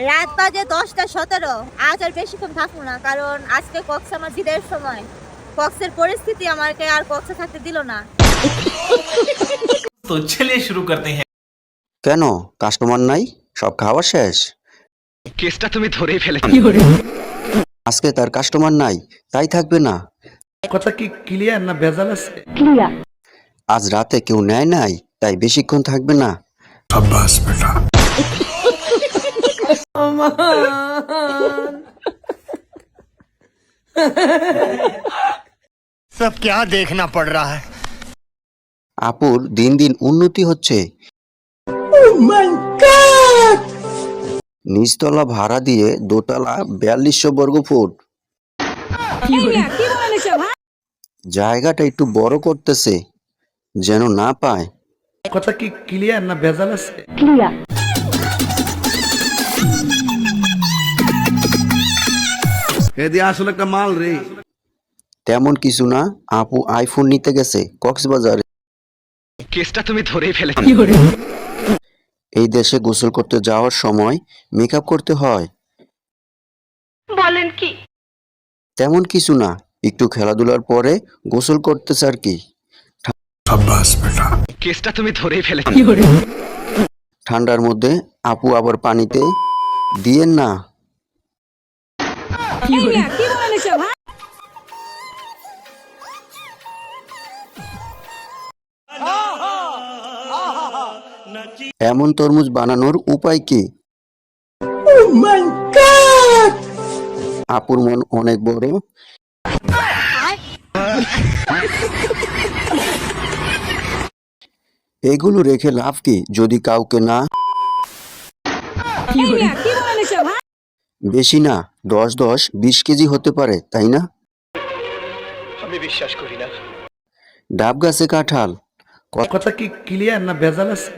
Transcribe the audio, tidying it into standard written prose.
রাত বাজে 10টা 17। আজ আর বেশিক্ষণ থাকবো না, কারণ আজকে কক্স আমার বিদের সময়। কক্সের পরিস্থিতি আমাকে আর কক্সে থাকতে দিল না। तो चलिए शुरू करते हैं। কেন কাস্টমার নাই? সব খাওয়া শেষ? কেসটা তুমি ধরেই ফেলেছো। আজকে তার কাস্টমার নাই, তাই থাকবে না। কথা কি ক্লিয়ার না ভেজাল আছে? আজ রাতে কেউ নেয় নাই, তাই বেশিক্ষণ থাকবে না। सब क्या देखना पड़ रहा है। আপুর দিন দিন উন্নতি হচ্ছে। নিচতলা ভাড়া দিয়ে দোতলা 4200 বর্গ ফুট। জায়গাটা একটু বড় করতেছে, যেন না পায়। কথা কি ক্লিয়ার না ভেজাল আছে? এদি আসলে একটা মাল রে। তেমন কিছু না, আপু আইফোন নিতে গেছে কক্সবাজারে। কেসটা তুমি ধরেই ফেলেছো। এই দেশে গোসল করতে যাওয়ার সময় মেকআপ করতে হয়। বলেন কি? তেমন কিছু না, একটু খেলাধুলার পরে গোসল করতেছে আর কি। কেসটা তুমি ধরেই ফেলেছো। ঠান্ডার মধ্যে আপু আবার পানিতে দিয়েন না। এমন তরমুজ বানানোর উপায় কি? আপুর মন অনেক বড়। এগুলো রেখে লাভ কি যদি কাউকে না? বেশি না, 10-20 কেজি হতে পারে, তাই না? আমি বিশ্বাস করি না। ডাব গাছে কাঁঠাল। কথা কি ক্লিয়ার না ভেজাল আছে?